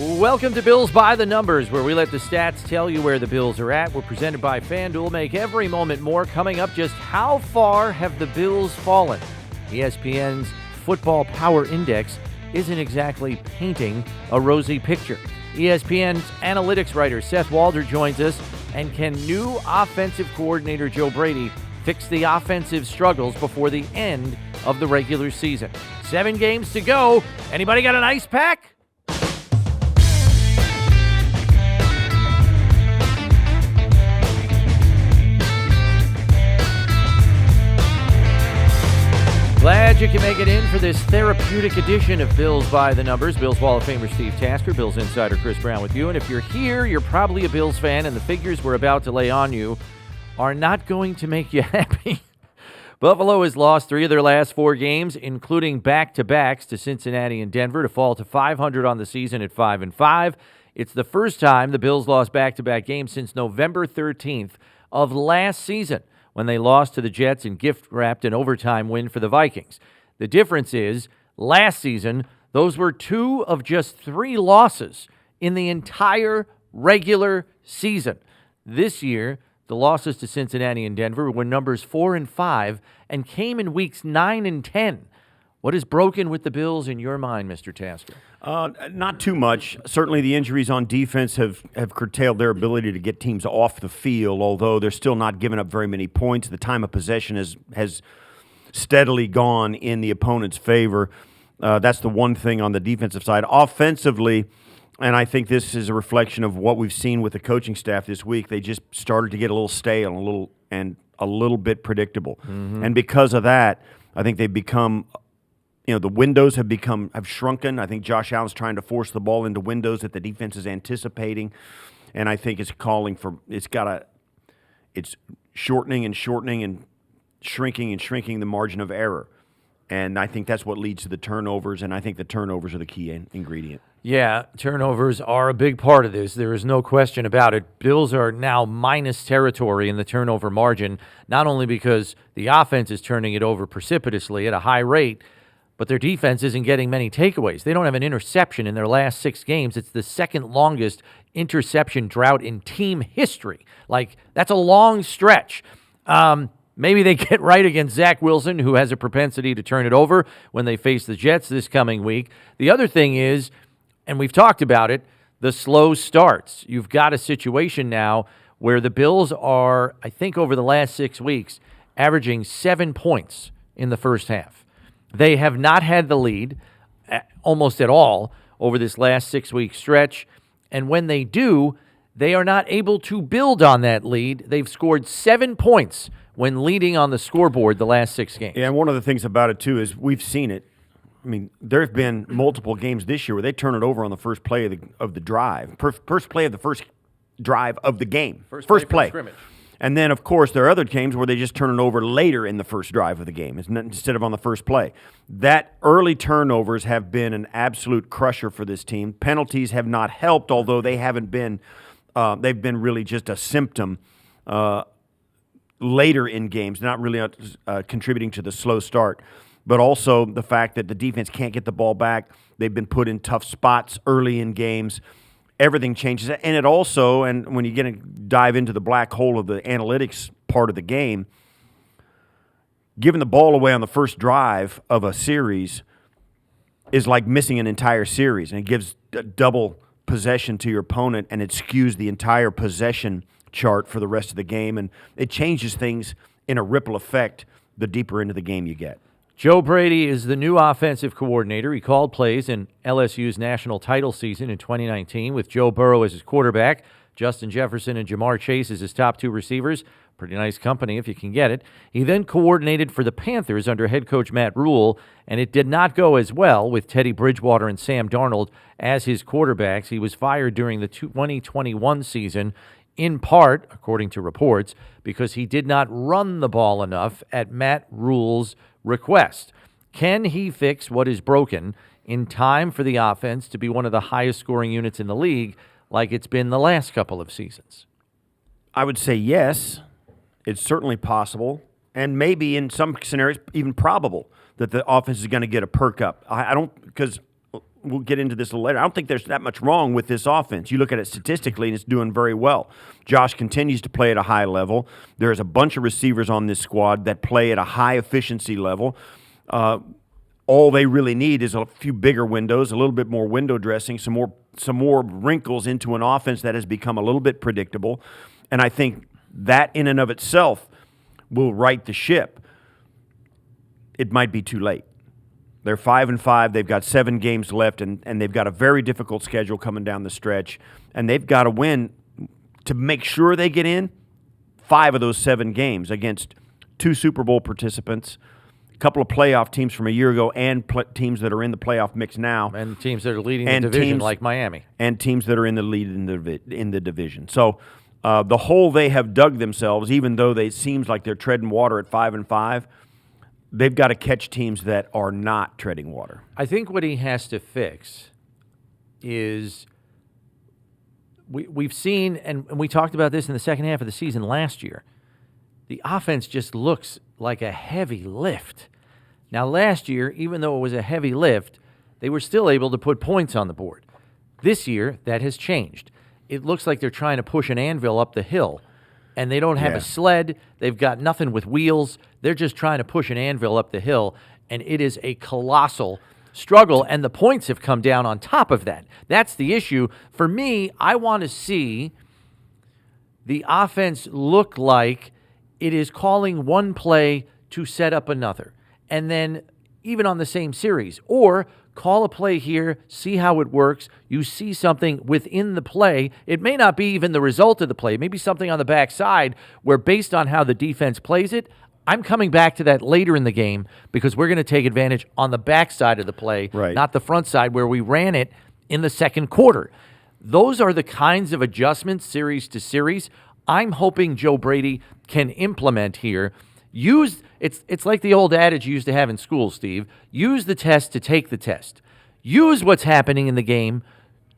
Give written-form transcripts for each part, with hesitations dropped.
Welcome to Bills by the Numbers, where we let the stats tell you where the Bills are at. We're presented by FanDuel. Make every moment more. Coming up, just how far have the Bills fallen? ESPN's Football Power Index isn't exactly painting a rosy picture. ESPN's analytics writer Seth Walder joins us. And can new offensive coordinator Joe Brady fix the offensive struggles before the end of the regular season? 7 games to go. Anybody got an ice pack? Glad you can make it in for this therapeutic edition of Bills by the Numbers. Bills Hall of Famer Steve Tasker, Bills insider Chris Brown with you. And if you're here, you're probably a Bills fan, and the figures we're about to lay on you are not going to make you happy. Buffalo has lost 3 of their last 4 games, including back-to-backs to Cincinnati and Denver, to fall to 500 on the season at 5-5. It's the first time the Bills lost back-to-back games since November 13th of last season, when they lost to the Jets and gift-wrapped an overtime win for the Vikings. The difference is, last season, those were 2 of just 3 losses in the entire regular season. This year, the losses to Cincinnati and Denver were numbers 4 and 5 and came in weeks 9 and 10. What is broken with the Bills in your mind, Mr. Tasker? Not too much. Certainly the injuries on defense have curtailed their ability to get teams off the field, although they're still not giving up very many points. The time of possession has steadily gone in the opponent's favor. That's the one thing on the defensive side. Offensively, and I think this is a reflection of what we've seen with the coaching staff this week, they just started to get a little stale and a little bit predictable. Mm-hmm. And because of that, I think they've become – the windows have shrunken. I think Josh Allen's trying to force the ball into windows that the defense is anticipating, and I think it's shortening and shrinking the margin of error. And I think that's what leads to the turnovers, and I think the turnovers are the key ingredient. Yeah, turnovers are a big part of this. There is no question about it. Bills are now minus territory in the turnover margin, not only because the offense is turning it over precipitously at a high rate, but their defense isn't getting many takeaways. They don't have an interception in their last 6 games. It's the second longest interception drought in team history. That's a long stretch. Maybe they get right against Zach Wilson, who has a propensity to turn it over when they face the Jets this coming week. The other thing is, and we've talked about it, the slow starts. You've got a situation now where the Bills are, I think over the last 6 weeks, averaging 7 points in the first half. They have not had the lead almost at all over this last 6-week stretch. And when they do, they are not able to build on that lead. They've scored 7 points when leading on the scoreboard the last 6 games. Yeah, and one of the things about it, too, is we've seen it. I mean, there have been multiple games this year where they turn it over on the first play of the drive. First play of the first drive of the game. First play. Scrimmage. And then, of course, there are other games where they just turn it over later in the first drive of the game instead of on the first play. That early turnovers have been an absolute crusher for this team. Penalties have not helped, although they haven't been they've been really just a symptom later in games, not really contributing to the slow start. But also the fact that the defense can't get the ball back. They've been put in tough spots early in games. Everything changes. And it also, and when you get to dive into the black hole of the analytics part of the game, giving the ball away on the first drive of a series is like missing an entire series. And it gives double possession to your opponent, and it skews the entire possession chart for the rest of the game. And it changes things in a ripple effect the deeper into the game you get. Joe Brady is the new offensive coordinator. He called plays in LSU's national title season in 2019 with Joe Burrow as his quarterback, Justin Jefferson and Jamar Chase as his top 2 receivers. Pretty nice company if you can get it. He then coordinated for the Panthers under head coach Matt Rule, and it did not go as well with Teddy Bridgewater and Sam Darnold as his quarterbacks. He was fired during the 2021 season, in part, according to reports, because he did not run the ball enough at Matt Rule's request. Can he fix what is broken in time for the offense to be one of the highest scoring units in the league like it's been the last couple of seasons? I would say yes. It's certainly possible, and maybe in some scenarios even probable that the offense is going to get a perk up. I don't, because we'll get into this a little later. I don't think there's that much wrong with this offense. You look at it statistically, and it's doing very well. Josh continues to play at a high level. There's a bunch of receivers on this squad that play at a high efficiency level. All they really need is a few bigger windows, a little bit more window dressing, some more wrinkles into an offense that has become a little bit predictable. And I think that in and of itself will right the ship. It might be too late. They're 5-5. They've got 7 games left, and they've got a very difficult schedule coming down the stretch. And they've got to win to make sure they get in 5 of those 7 games against 2 Super Bowl participants, a couple of playoff teams from a year ago, and teams that are in the playoff mix now. And teams that are leading the division like Miami. And teams that are in the lead in the division. So the hole they have dug themselves, even though it seems like they're treading water at 5-5, they've got to catch teams that are not treading water. I think what he has to fix is we've seen, and we talked about this in the second half of the season last year, the offense just looks like a heavy lift. Now, last year, even though it was a heavy lift, they were still able to put points on the board. This year, that has changed. It looks like they're trying to push an anvil up the hill, and they don't have a sled. They've got nothing with wheels. They're just trying to push an anvil up the hill, and it is a colossal struggle, and the points have come down on top of that. That's the issue. For me, I want to see the offense look like it is calling one play to set up another, and then even on the same series, or call a play here, see how it works. You see something within the play. It may not be even the result of the play. Maybe something on the backside where, based on how the defense plays it, I'm coming back to that later in the game because we're going to take advantage on the backside of the play, not the front side where we ran it in the second quarter. Those are the kinds of adjustments, series to series, I'm hoping Joe Brady can implement here. It's like the old adage you used to have in school, Steve. Use the test to take the test. Use what's happening in the game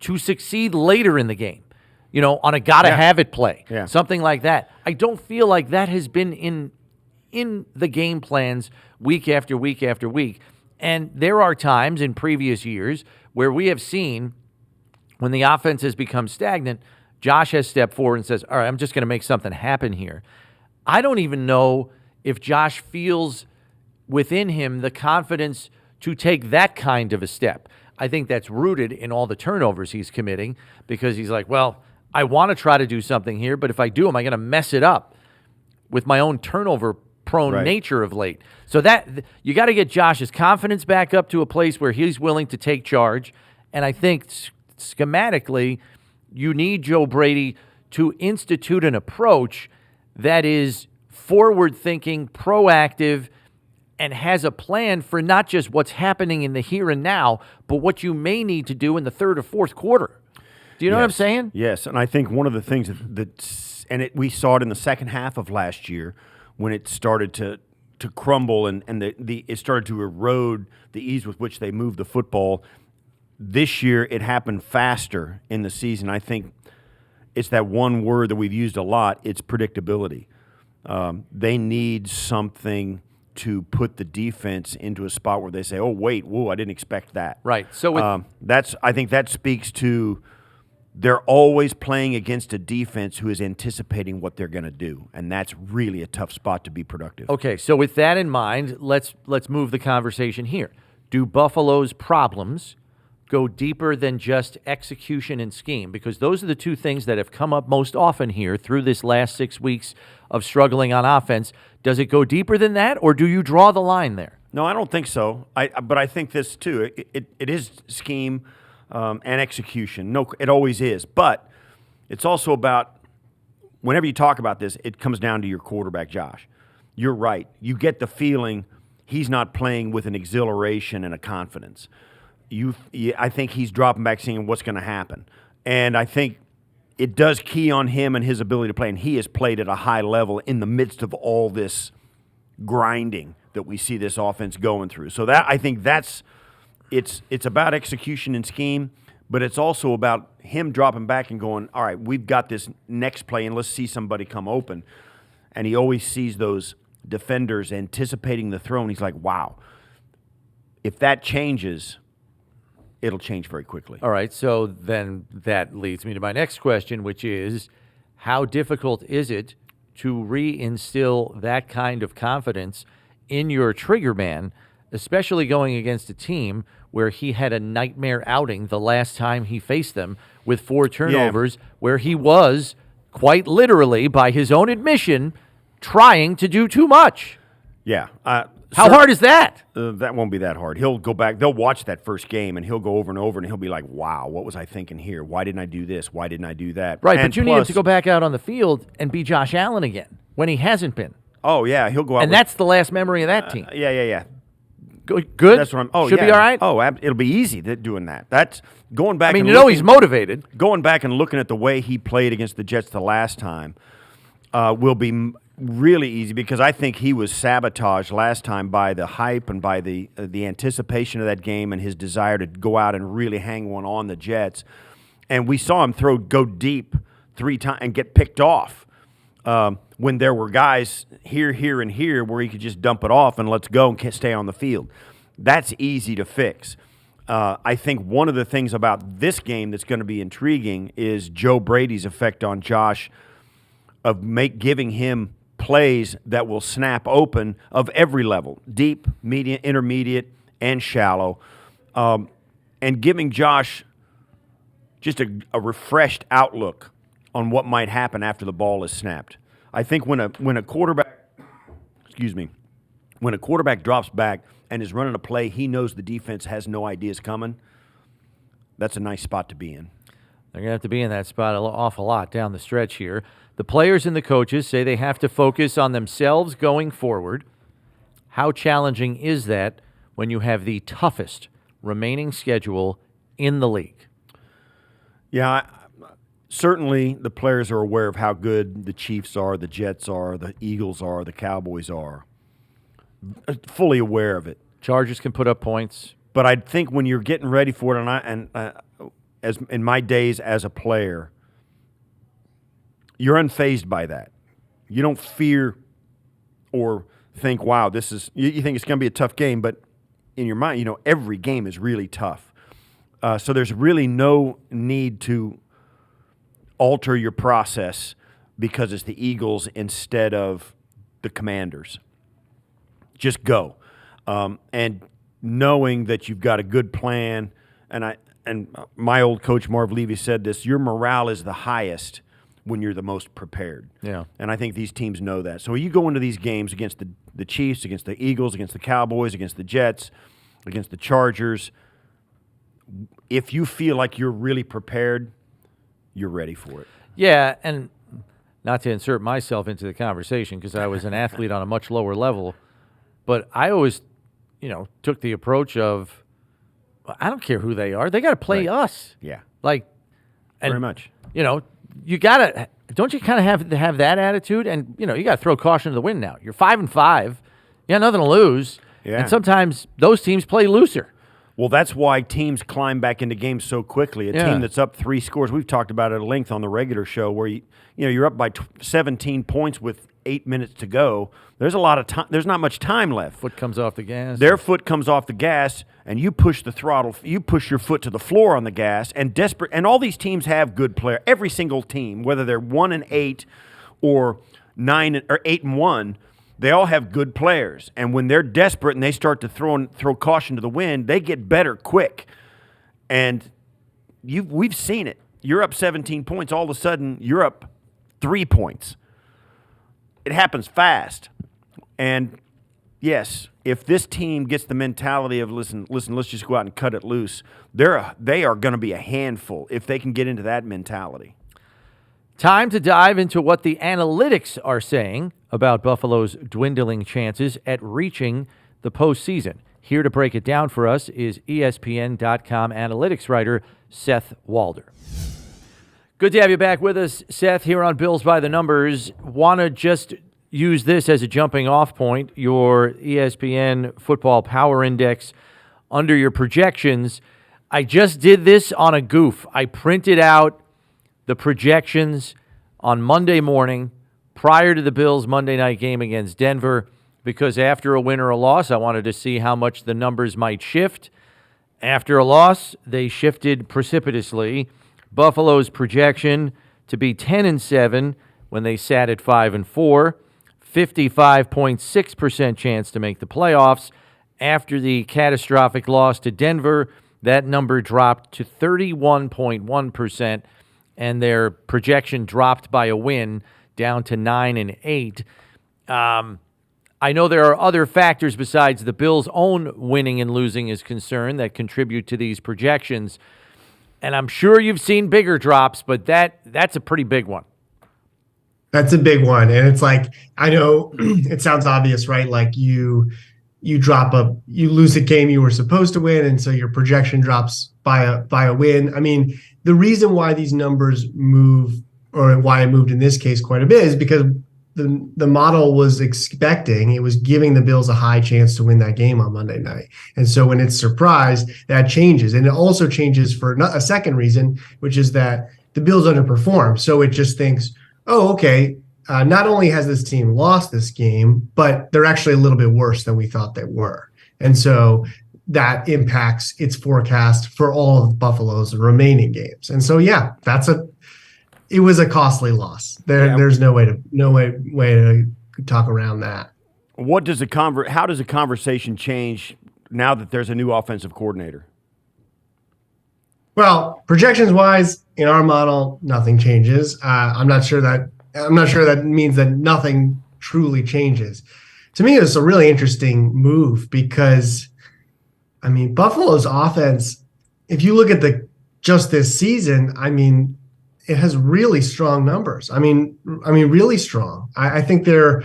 to succeed later in the game. You know, on a gotta-have-it play. Yeah. Something like that. I don't feel like that has been in the game plans week after week after week. And there are times in previous years where we have seen when the offense has become stagnant, Josh has stepped forward and says, all right, I'm just going to make something happen here. I don't even know if Josh feels within him the confidence to take that kind of a step. I think that's rooted in all the turnovers he's committing because he's like, well, I want to try to do something here, but if I do, am I going to mess it up with my own turnover-prone nature of late? So that you got to get Josh's confidence back up to a place where he's willing to take charge, and I think schematically you need Joe Brady to institute an approach that is forward-thinking, proactive, and has a plan for not just what's happening in the here and now, but what you may need to do in the third or fourth quarter. Do you know what I'm saying? Yes, and I think one of the things we saw it in the second half of last year when it started to crumble and it started to erode the ease with which they moved the football. This year, it happened faster in the season. I think it's that one word that we've used a lot. It's predictability. They need something to put the defense into a spot where they say, "Oh, wait, whoa, I didn't expect that." Right. So I think that speaks to they're always playing against a defense who is anticipating what they're going to do, and that's really a tough spot to be productive. Okay, so with that in mind, let's move the conversation here. Do Buffalo's problems go deeper than just execution and scheme? Because those are the two things that have come up most often here through this last 6 weeks of struggling on offense. Does it go deeper than that, or do you draw the line there? No, I don't think so. But I think this, too. It is scheme and execution. No, it always is. But it's also about, whenever you talk about this, it comes down to your quarterback, Josh. You're right. You get the feeling he's not playing with an exhilaration and a confidence. I think he's dropping back seeing what's going to happen. And I think it does key on him and his ability to play, and he has played at a high level in the midst of all this grinding that we see this offense going through. So that I think it's about execution and scheme, but it's also about him dropping back and going, all right, we've got this next play, and let's see somebody come open. And he always sees those defenders anticipating the throw, and he's like, wow, if that changes, it'll change very quickly. All right, so then that leads me to my next question, which is how difficult is it to reinstill that kind of confidence in your trigger man, especially going against a team where he had a nightmare outing the last time he faced them with 4 turnovers, where he was, quite literally, by his own admission, trying to do too much? Yeah. How hard is that? That won't be that hard. He'll go back. They'll watch that first game, and he'll go over and over, and he'll be like, wow, what was I thinking here? Why didn't I do this? Why didn't I do that? Right, and but you need him to go back out on the field and be Josh Allen again when he hasn't been. Oh, yeah, he'll go out. And that's the last memory of that team. Yeah. Good? That's what I'm. Oh, Should yeah. be all right? Oh, it'll be easy doing that. That's going back. I mean, and looking, he's motivated. Going back and looking at the way he played against the Jets the last time will be really easy, because I think he was sabotaged last time by the hype and by the anticipation of that game and his desire to go out and really hang one on the Jets. And we saw him go deep 3 times and get picked off when there were guys here, and here where he could just dump it off and let's go and stay on the field. That's easy to fix. I think one of the things about this game that's going to be intriguing is Joe Brady's effect on Josh of giving him plays that will snap open of every level, deep, medium, intermediate, and shallow, and giving Josh just a refreshed outlook on what might happen after the ball is snapped. I think when a quarterback drops back and is running a play he knows the defense has no ideas coming, that's a nice spot to be in. They're going to have to be in that spot an awful lot down the stretch here. The players and the coaches say they have to focus on themselves going forward. How challenging is that when you have the toughest remaining schedule in the league? Yeah, certainly the players are aware of how good the Chiefs are, the Jets are, the Eagles are, the Cowboys are. Fully aware of it. Chargers can put up points. But I think when you're getting ready for it, as in my days as a player, you're unfazed by that. You don't fear or think, wow, this is – you think it's going to be a tough game, but in your mind, every game is really tough. So there's really no need to alter your process because it's the Eagles instead of the Commanders. Just go. And knowing that you've got a good plan, and my old coach Marv Levy said this, your morale is the highest when you're the most prepared. Yeah. And I think these teams know that. So you go into these games against the Chiefs, against the Eagles, against the Cowboys, against the Jets, against the Chargers, if you feel like you're really prepared, you're ready for it. Yeah, and not to insert myself into the conversation because I was an athlete on a much lower level, but I always, took the approach of, I don't care who they are. They got to play us. Yeah. Very much. You got to, don't you kind of have to have that attitude? And, you got to throw caution to the wind now. You're 5-5. You got nothing to lose. Yeah. And sometimes those teams play looser. Well, that's why teams climb back into games so quickly. A team that's up 3 scores, we've talked about it at length on the regular show, where you're up by 17 points with 8 minutes to go. There's a lot of time. There's not much time left. Foot comes off the gas. Their foot comes off the gas, and you push the throttle. You push your foot to the floor on the gas, and all these teams have good players. Every single team, whether they're 1-8 or 9 or 8-1. They all have good players, and when they're desperate and they start to throw caution to the wind, they get better quick. And we've seen it. You're up 17 points, all of a sudden you're up 3 points. It happens fast. And yes, if this team gets the mentality of listen, let's just go out and cut it loose, they are going to be a handful if they can get into that mentality. Time to dive into what the analytics are saying about Buffalo's dwindling chances at reaching the postseason. Here to break it down for us is ESPN.com analytics writer Seth Walder. Good to have you back with us, Seth, here on Bills by the Numbers. Want to just use this as a jumping off point, your ESPN Football Power Index under your projections. I just did this on a goof. I printed out the projections on Monday morning prior to the Bills' Monday night game against Denver because after a win or a loss, I wanted to see how much the numbers might shift. After a loss, they shifted precipitously. Buffalo's projection to be 10-7 when they sat at 5-4, 55.6% chance to make the playoffs. After the catastrophic loss to Denver, that number dropped to 31.1%, and their projection dropped by a win down to 9-8. I know there are other factors besides the Bills' own winning and losing is concerned that contribute to these projections. And I'm sure you've seen bigger drops, but that's a pretty big one. That's a big one. And it's like, I know it sounds obvious, right? Like you lose a game you were supposed to win, and so your projection drops by a win. I mean, the reason why these numbers move, or why it moved in this case quite a bit, is because the model was it was giving the Bills a high chance to win that game on Monday night. And so when it's surprised, that changes. And it also changes for a second reason, which is that the Bills underperform. So it just thinks, oh, okay, not only has this team lost this game, but they're actually a little bit worse than we thought they were. And so that impacts its forecast for all of Buffalo's remaining games. And so, yeah, it was a costly loss. There's no way to talk around that. How does the conversation change now that there's a new offensive coordinator? Well, projections wise, in our model, nothing changes. I'm not sure that means that nothing truly changes. To me, it's a really interesting move because, I mean, Buffalo's offense, if you look at just this season, I mean, it has really strong numbers. I mean, really strong. I think they're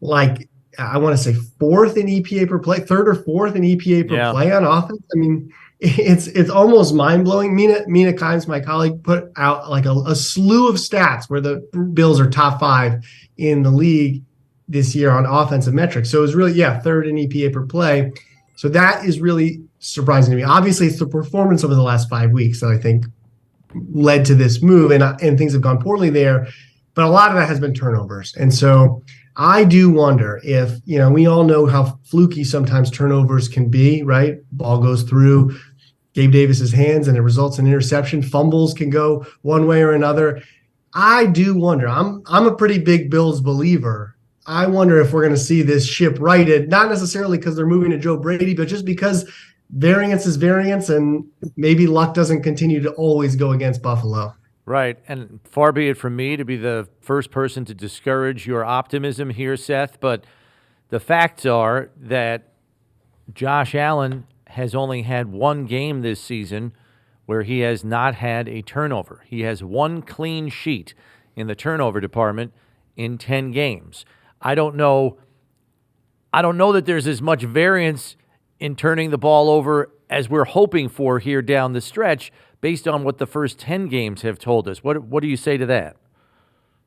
like, I want to say fourth in EPA per play, third or fourth in EPA per play on offense. I mean, it's almost mind blowing. Mina Kimes, my colleague, put out like a slew of stats where the Bills are top 5 in the league this year on offensive metrics. So it was really, third in EPA per play. So that is really surprising to me. Obviously, it's the performance over the last 5 weeks that I think led to this move, and things have gone poorly there, but a lot of that has been turnovers. And so I do wonder if, we all know how fluky sometimes turnovers can be, right? Ball goes through Gabe Davis's hands and it results in interception. Fumbles can go one way or another. I do wonder, I'm a pretty big Bills believer. I wonder if we're going to see this ship righted, not necessarily because they're moving to Joe Brady, but just because variance is variance, and maybe luck doesn't continue to always go against Buffalo. Right, and far be it from me to be the first person to discourage your optimism here, Seth, but the facts are that Josh Allen has only had one game this season where he has not had a turnover. He has one clean sheet in the turnover department in 10 games. I don't know that there's as much variance in turning the ball over as we're hoping for here down the stretch based on what the first 10 games have told us. What do you say to that?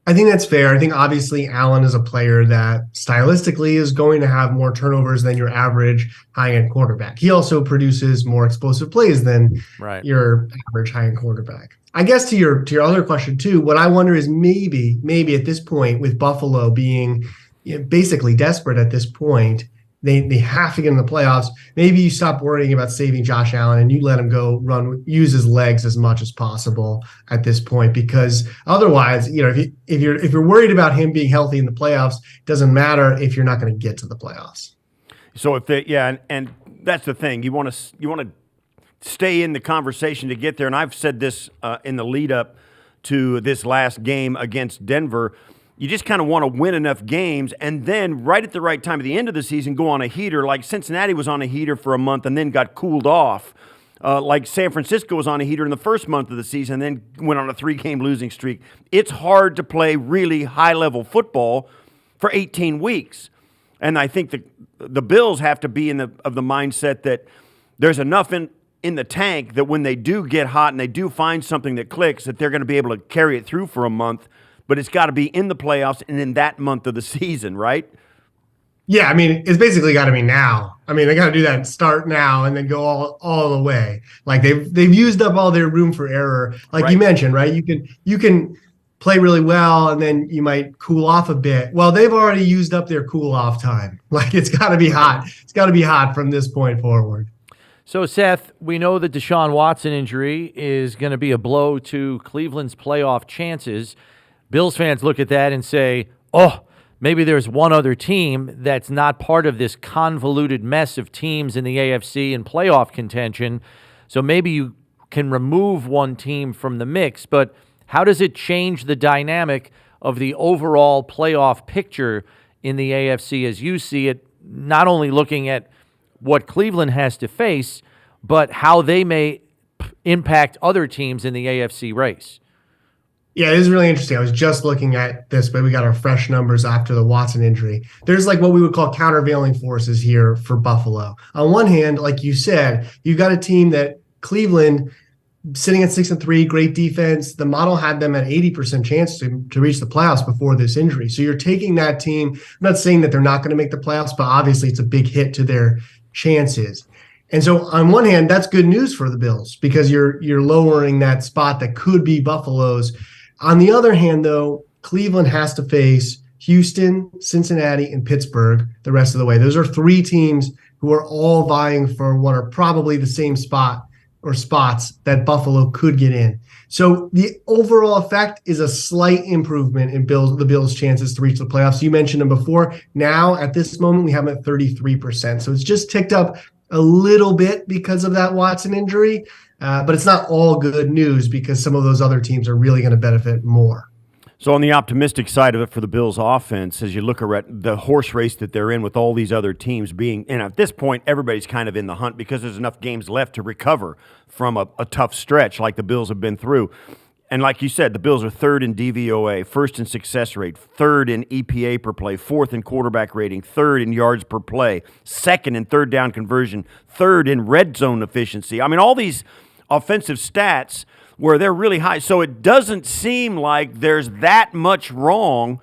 I think that's fair. I think obviously Allen is a player that stylistically is going to have more turnovers than your average high-end quarterback. He also produces more explosive plays than your average high-end quarterback. I guess to your other question too, what I wonder is maybe at this point, with Buffalo being basically desperate at this point, they have to get in the playoffs. Maybe you stop worrying about saving Josh Allen and you let him go use his legs as much as possible at this point, because otherwise, if you're worried about him being healthy in the playoffs, it doesn't matter if you're not going to get to the playoffs. So and that's the thing. You want to stay in the conversation to get there. And I've said this in the lead up to this last game against Denver. You just kind of want to win enough games and then right at the right time at the end of the season go on a heater, like Cincinnati was on a heater for a month and then got cooled off. Like San Francisco was on a heater in the first month of the season and then went on a 3-game losing streak. It's hard to play really high-level football for 18 weeks. And I think the Bills have to be of the mindset that there's enough in the tank that when they do get hot and they do find something that clicks, that they're going to be able to carry it through for a month. But it's got to be in the playoffs and in that month of the season, right? Yeah, I mean, it's basically got to be now. I mean, they got to do that, start now and then go all the way. Like they've used up all their room for error. Like you mentioned, right? You can play really well and then you might cool off a bit. Well, they've already used up their cool off time. Like it's got to be hot. It's got to be hot from this point forward. So, Seth, we know the Deshaun Watson injury is going to be a blow to Cleveland's playoff chances. Bills fans look at that and say, oh, maybe there's one other team that's not part of this convoluted mess of teams in the AFC and playoff contention. So maybe you can remove one team from the mix, but how does it change the dynamic of the overall playoff picture in the AFC as you see it, not only looking at what Cleveland has to face, but how they may impact other teams in the AFC race? Yeah, it is really interesting. I was just looking at this, but we got our fresh numbers after the Watson injury. There's like what we would call countervailing forces here for Buffalo. On one hand, like you said, you've got a team that Cleveland sitting at 6-3, great defense. The model had them at 80% chance to reach the playoffs before this injury. So you're taking that team. I'm not saying that they're not going to make the playoffs, but obviously it's a big hit to their chances. And so on one hand, that's good news for the Bills because you're lowering that spot that could be Buffalo's. On the other hand, though, Cleveland has to face Houston, Cincinnati, and Pittsburgh the rest of the way. Those are three teams who are all vying for what are probably the same spot or spots that Buffalo could get in. So the overall effect is a slight improvement in the Bills' chances to reach the playoffs. You mentioned them before. Now, at this moment, we have them at 33%. So it's just ticked up a little bit because of that Watson injury. But it's not all good news because some of those other teams are really going to benefit more. So on the optimistic side of it for the Bills offense, as you look at the horse race that they're in with all these other teams being, and at this point, everybody's kind of in the hunt because there's enough games left to recover from a tough stretch like the Bills have been through. And like you said, the Bills are third in DVOA, first in success rate, third in EPA per play, fourth in quarterback rating, third in yards per play, second in third down conversion, third in red zone efficiency. I mean, all these offensive stats where they're really high. So it doesn't seem like there's that much wrong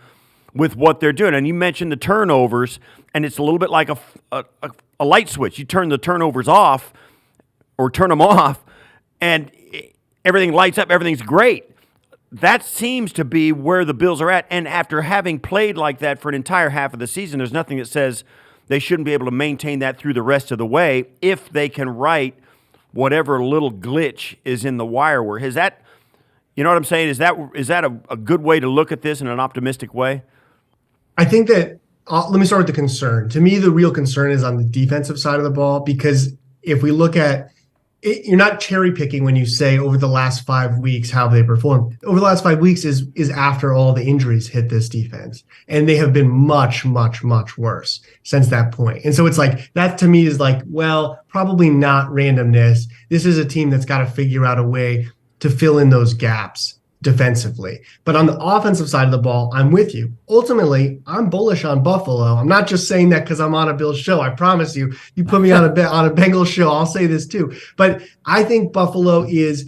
with what they're doing. And you mentioned the turnovers, and it's a little bit like a light switch. You turn the turnovers off or turn them off, and everything lights up, everything's great. That seems to be where the Bills are at. And after having played like that for an entire half of the season, there's nothing that says they shouldn't be able to maintain that through the rest of the way if they can right whatever little glitch is in the wire work. Is that, you know what I'm saying? Is that a good way to look at this in an optimistic way? I think that, let me start with the concern. To me, the real concern is on the defensive side of the ball, because if we look at it, you're not cherry picking when you say over the last 5 weeks how they performed. Over the last 5 weeks is after all the injuries hit this defense, and they have been much, much, much worse since that point. And so it's like that to me is like, well, probably not randomness. This is a team that's got to figure out a way to fill in those gaps defensively. But on the offensive side of the ball, I'm with you. Ultimately, I'm bullish on Buffalo. I'm not just saying that because I'm on a Bills show. I promise you, you put me on a Bengals show, I'll say this too. But I think Buffalo is,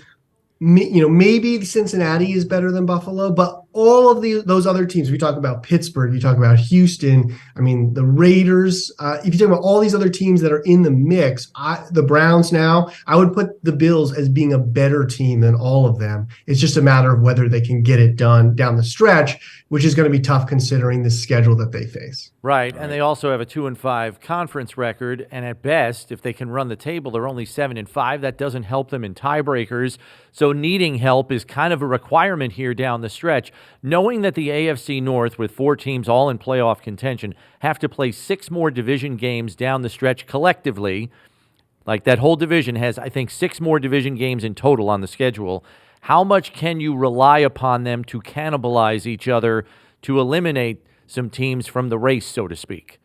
maybe Cincinnati is better than Buffalo, but all of those other teams, we talk about Pittsburgh, you talk about Houston, I mean, the Raiders, if you talk about all these other teams that are in the mix, the Browns now, I would put the Bills as being a better team than all of them. It's just a matter of whether they can get it done down the stretch, which is going to be tough considering the schedule that they face. Right, and they also have a 2-5 conference record, and at best, if they can run the table, they're only 7-5. That doesn't help them in tiebreakers. So needing help is kind of a requirement here down the stretch. Knowing that the AFC North, with 4 teams all in playoff contention, have to play 6 more division games down the stretch collectively, like that whole division has, I think, 6 more division games in total on the schedule. How much can you rely upon them to cannibalize each other to eliminate some teams from the race, so to speak?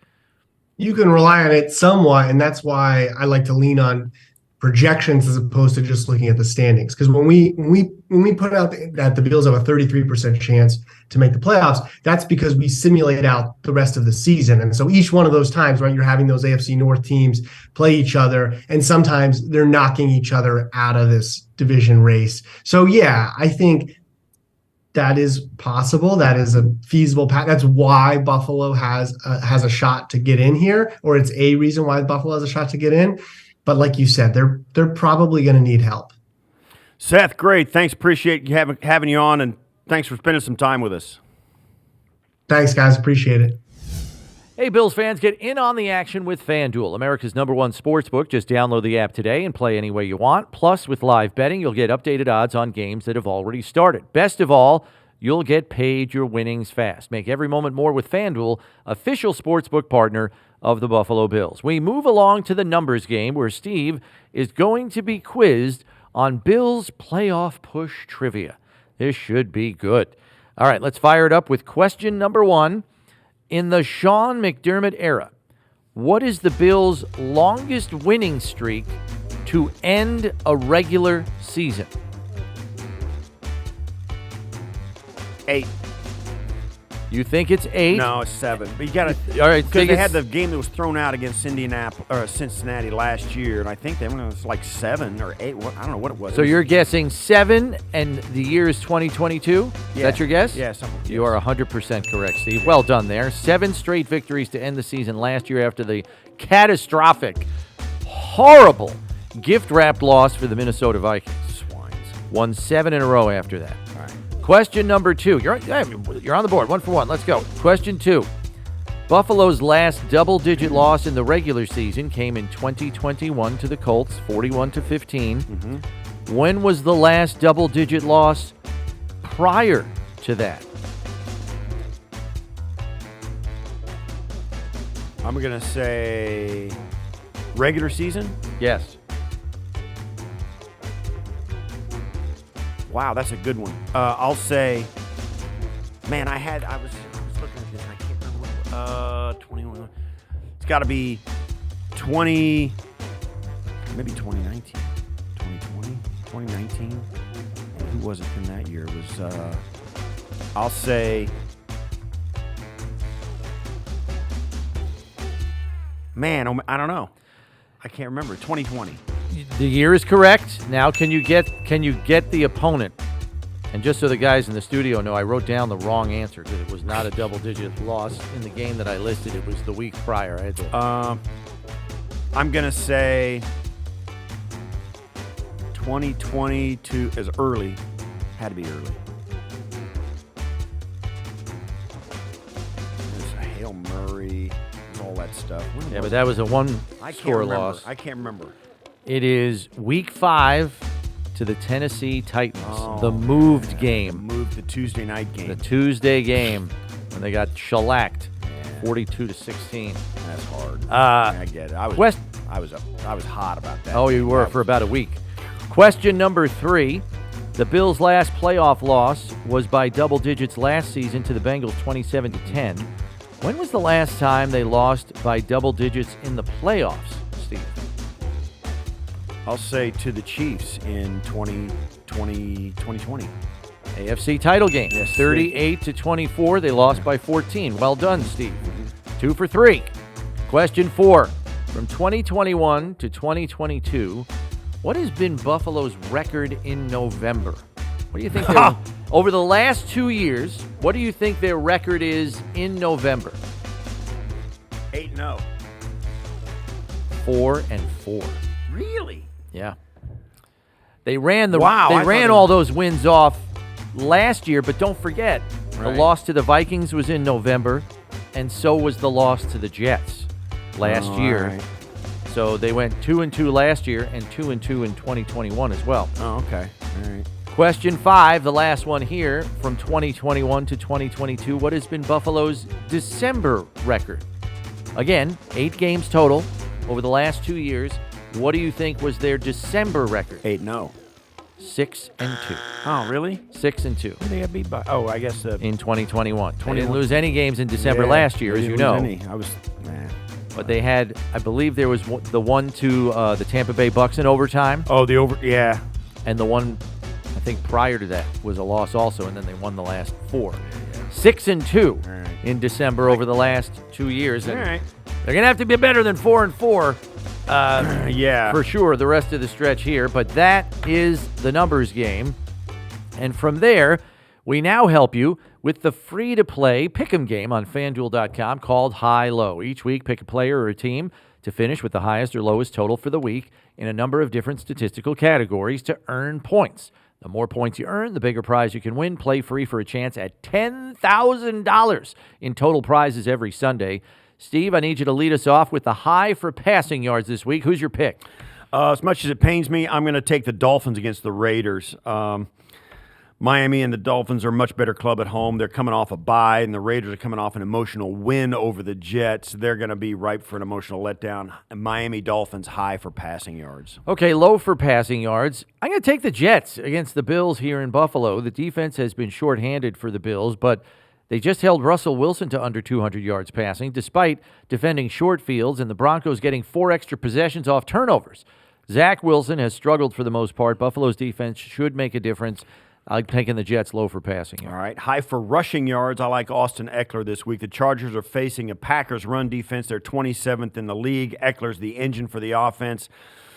You can rely on it somewhat, and that's why I like to lean on projections as opposed to just looking at the standings. Because when we put out that the Bills have a 33% chance to make the playoffs, that's because we simulate out the rest of the season. And so each one of those times, right, you're having those AFC North teams play each other, and sometimes they're knocking each other out of this division race. So yeah, I think that is possible. That is a feasible path. That's why Buffalo has a shot to get in here, or it's a reason why Buffalo has a shot to get in. But like you said, they're probably going to need help. Seth, great. Thanks. Appreciate you having you on, and thanks for spending some time with us. Thanks, guys. Appreciate it. Hey, Bills fans, get in on the action with FanDuel, America's #1 sportsbook. Just download the app today and play any way you want. Plus, with live betting, you'll get updated odds on games that have already started. Best of all, you'll get paid your winnings fast. Make every moment more with FanDuel, official sportsbook partner of the Buffalo Bills. We move along to the numbers game where Steve is going to be quizzed on Bills playoff push trivia. This should be good. All right, let's fire it up with question number 1. In the Sean McDermott era, what is the Bills' longest winning streak to end a regular season? 8. You think it's 8? No, it's 7. But you got to. All right, Because they had the game that was thrown out against Cincinnati last year, and I think it was like 7 or 8. I don't know what it was. So you're guessing 7, and the year is 2022? Is that your guess? Yeah, something. You are 100% correct, Steve. Well done there. 7 straight victories to end the season last year after the catastrophic, horrible, gift-wrapped loss for the Minnesota Vikings. Swines. Won 7 in a row after that. All right. Question number 2. You're on the board. 1 for 1. Let's go. Question 2. Buffalo's last double-digit loss in the regular season came in 2021 to the Colts, 41-15. When was the last double-digit loss prior to that? I'm going to say regular season. Yes. Wow, that's a good one. I'll say, man, I was looking at this. I can't remember. 21. It's got to be 20, maybe 2019, 2020, 2019. And who was it in that year? It was, I'll say, man, I don't know. I can't remember. 2020. The year is correct. Now, can you get the opponent? And just so the guys in the studio know, I wrote down the wrong answer because it was not a double-digit loss in the game that I listed. It was the week prior. I had to, I'm gonna say 2022 is early. Had to be early. There's a Hail Murray, there's all that stuff. When yeah, was but that was a I can't one-score remember. loss. I can't remember. It is week 5 to the Tennessee Titans. Oh, the moved game. Moved the Tuesday night game. The Tuesday game when they got shellacked 42-16. That's hard. I get it. I was hot about that. Oh, you were for about a week. Question number 3. The Bills' last playoff loss was by double digits last season to the Bengals 27-10. When was the last time they lost by double digits in the playoffs, Steve? I'll say to the Chiefs in 2020. AFC title game. Yes, 38-24. They lost by 14. Well done, Steve. 2 for 3. Question 4. From 2021 to 2022, what has been Buffalo's record in November? What do you think over the last 2 years, what do you think their record is in November? 8-0. 4-4. Really? Yeah. They ran Wow, all those wins off last year, but don't forget, the loss to the Vikings was in November, and so was the loss to the Jets last year. All right. So they went 2-2 last year and 2-2 in 2021 as well. Oh, okay. All right. Question 5, the last one here, from 2021 to 2022. What has been Buffalo's December record? Again, 8 games total over the last 2 years. What do you think was their December record? 8-0. 6-2. Oh, really? 6-2 Who they got beat by? Oh, I guess in 2021. They didn't 21. lose any games in December last year, they as you didn't know. lose any. I was, But they had, I believe there was the one to the Tampa Bay Bucks in overtime, Oh, yeah. and the one, I think prior to that, was a loss also, and then they won the last 4. 6-2 All right. in December over the last 2 years. And All right. they're going to have to be better than 4-4 Yeah. for sure the rest of the stretch here. But that is the numbers game. And from there, we now help you with the free-to-play pick'em game on FanDuel.com called High Low. Each week, pick a player or a team to finish with the highest or lowest total for the week in a number of different statistical categories to earn points. The more points you earn, the bigger prize you can win. Play free for a chance at $10,000 in total prizes every Sunday. Steve, I need you to lead us off with the high for passing yards this week. Who's your pick? As much as it pains me, I'm going to take the Dolphins against the Raiders. Miami and the Dolphins are a much better club at home. They're coming off a bye, and the Raiders are coming off an emotional win over the Jets. They're going to be ripe for an emotional letdown. Miami Dolphins high for passing yards. Okay, low for passing yards. I'm going to take the Jets against the Bills here in Buffalo. The defense has been shorthanded for the Bills, but they just held Russell Wilson to under 200 yards passing, despite defending short fields and the Broncos getting 4 extra possessions off turnovers. Zach Wilson has struggled for the most part. Buffalo's defense should make a difference. I'm taking the Jets low for passing yards. All right. High for rushing yards. I like Austin Eckler this week. The Chargers are facing a Packers run defense. They're 27th in the league. Eckler's the engine for the offense.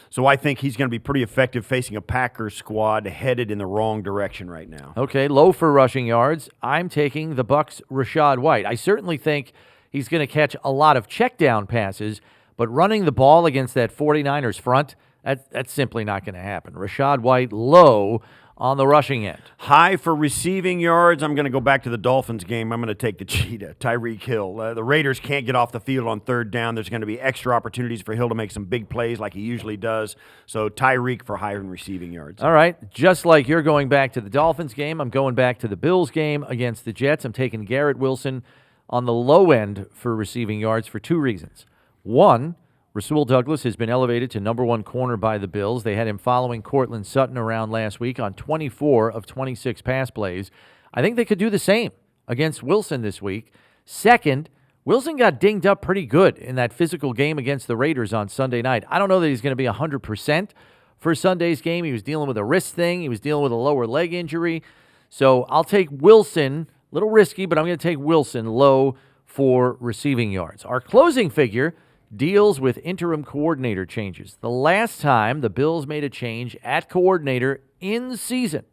So I think he's going to be pretty effective facing a Packers squad headed in the wrong direction right now. Okay, low for rushing yards. I'm taking the Bucs' Rachaad White. I certainly think he's going to catch a lot of check down passes, but running the ball against that 49ers front, that's simply not going to happen. Rachaad White, low on the rushing end. High for receiving yards. I'm going to go back to the Dolphins game. I'm going to take the cheetah, Tyreek Hill. The Raiders can't get off the field on third down. There's going to be extra opportunities for Hill to make some big plays like he usually does. So Tyreek for higher in receiving yards. All right. Just like you're going back to the Dolphins game, I'm going back to the Bills game against the Jets. I'm taking Garrett Wilson on the low end for receiving yards for 2 reasons. One, Rasul Douglas has been elevated to number 1 corner by the Bills. They had him following Cortland Sutton around last week on 24 of 26 pass plays. I think they could do the same against Wilson this week. Second, Wilson got dinged up pretty good in that physical game against the Raiders on Sunday night. I don't know that he's going to be 100% for Sunday's game. He was dealing with a wrist thing. He was dealing with a lower leg injury. So I'll take Wilson, a little risky, but I'm going to take Wilson low for receiving yards. Our closing figure deals with interim coordinator changes. The last time the Bills made a change at coordinator in season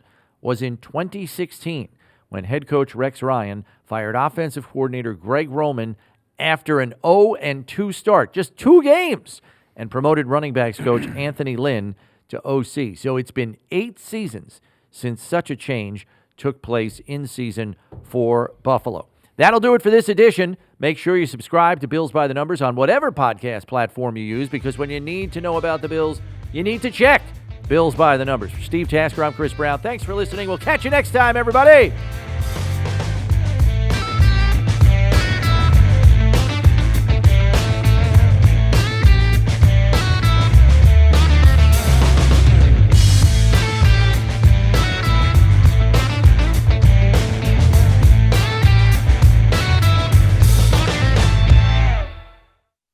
was in 2016 when head coach Rex Ryan fired offensive coordinator Greg Roman after an 0-2 start, just 2 games, and promoted running backs coach Anthony Lynn to OC. So it's been 8 seasons since such a change took place in season for Buffalo. That'll do it for this edition. Make sure you subscribe to Bills by the Numbers on whatever podcast platform you use, because when you need to know about the Bills, you need to check Bills by the Numbers. For Steve Tasker, I'm Chris Brown. Thanks for listening. We'll catch you next time, everybody.